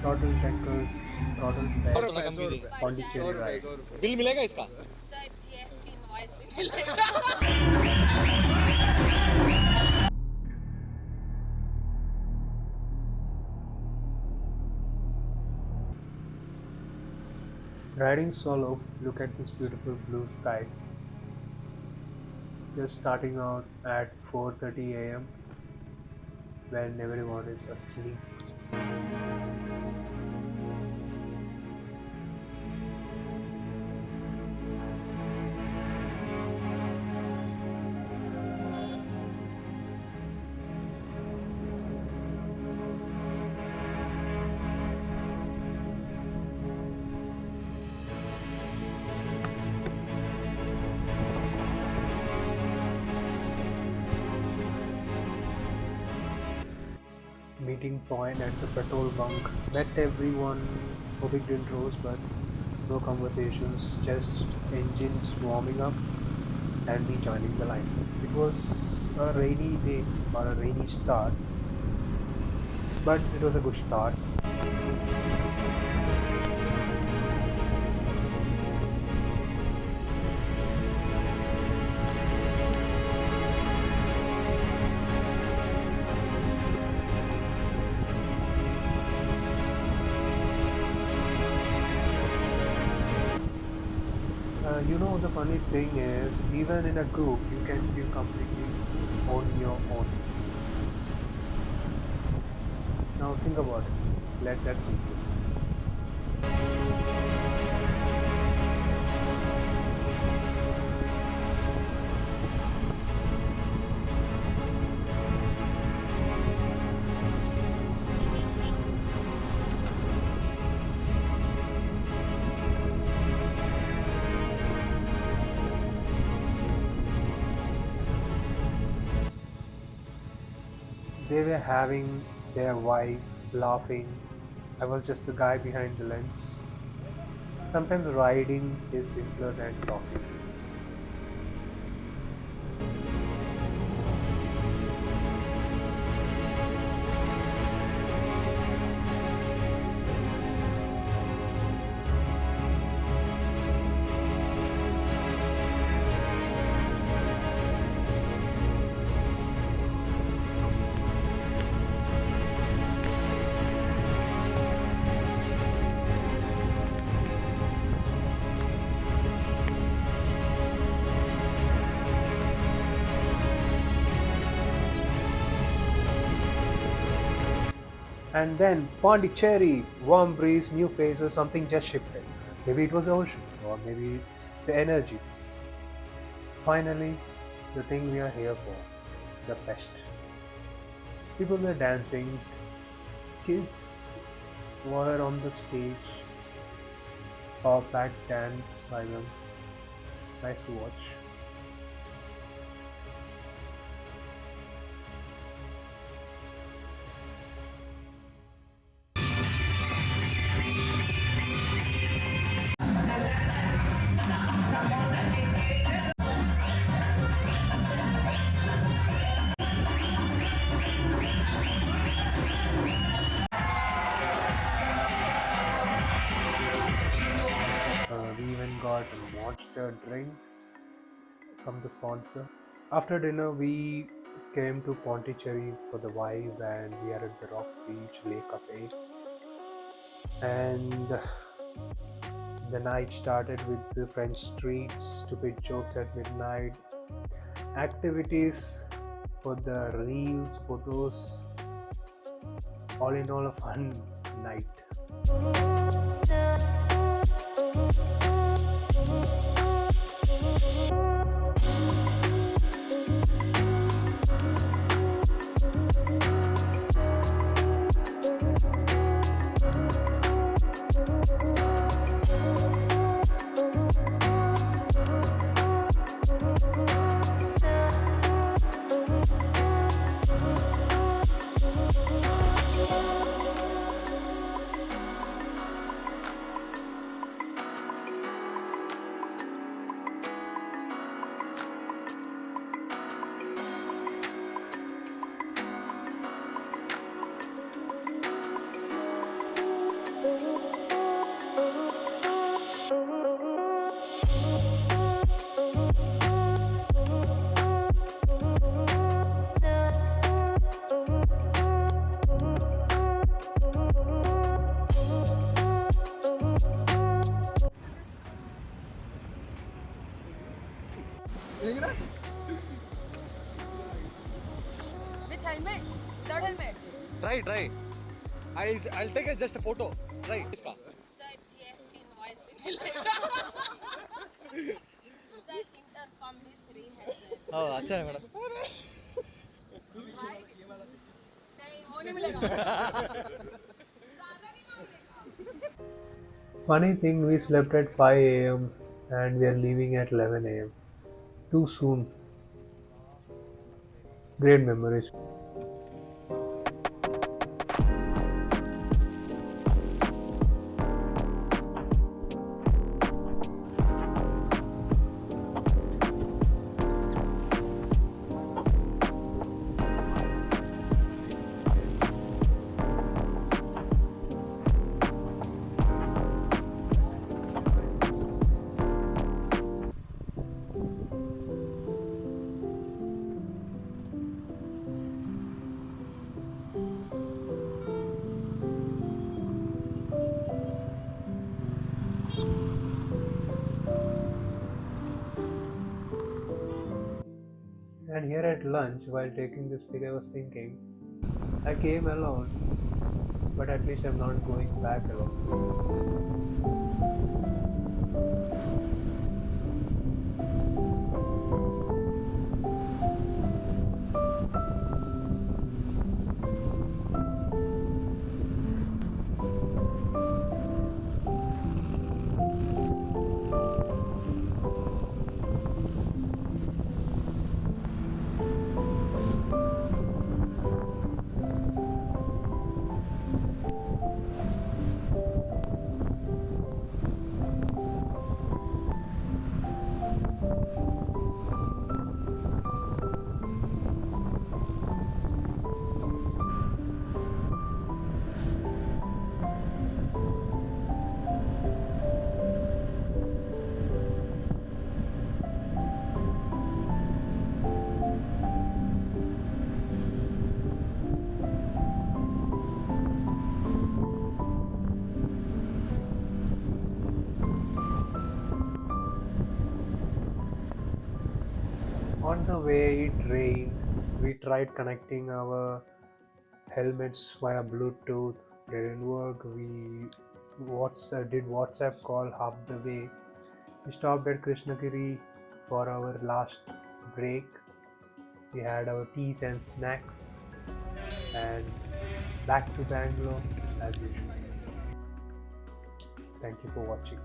Throttle Techers, Throttle Fest, Pondicherry ride. Bill मिलेगा इसका? Riding solo, look at this beautiful blue sky. Just starting out at 4:30 a.m. when everyone is asleep. Meeting point at the petrol bunk. Met everyone. No big intros, but no conversations. Just engines warming up and me joining the line. It was a rainy day or a rainy start, but it was a good start. The funny thing is, even in a group, you can be completely on your own. Now think about it. Let that sink in. They were having their vibe, laughing. I was just the guy behind the lens. Sometimes riding is simpler than talking. And then Pondicherry, warm breeze, new faces, something just shifted. Maybe it was the ocean, or maybe the energy. Finally, the thing we are here for, the fest. People were dancing, kids were on the stage, or back dance by them. Nice to watch. We even got monster drinks from the sponsor. After dinner, we came to Pondicherry for the vibe, and we are at the Rock Beach Lake Cafe. And the night started with the French streets, stupid jokes at midnight, activities for the reels, photos. All in all, a fun night. Try. I'll take just a photo. Try. इसका. Sir, GST invoice भी मिलेगा. Sir, intercom भी free है sir. हाँ अच्छा है madam. Why? नहीं वो नहीं मिलेगा. ज़्यादा नहीं मांगेगा. Funny thing, we slept at 5 a.m. and we are leaving at 11 a.m. Too soon. Great memories. And here at lunch, while taking this pic, I was thinking, I came alone, but at least I'm not going back alone. On the way, it rained. We tried connecting our helmets via Bluetooth. Didn't work. We did WhatsApp call half the way. We stopped at Krishnagiri for our last break. We had our teas and snacks, and back to Bangalore as usual. Thank you for watching.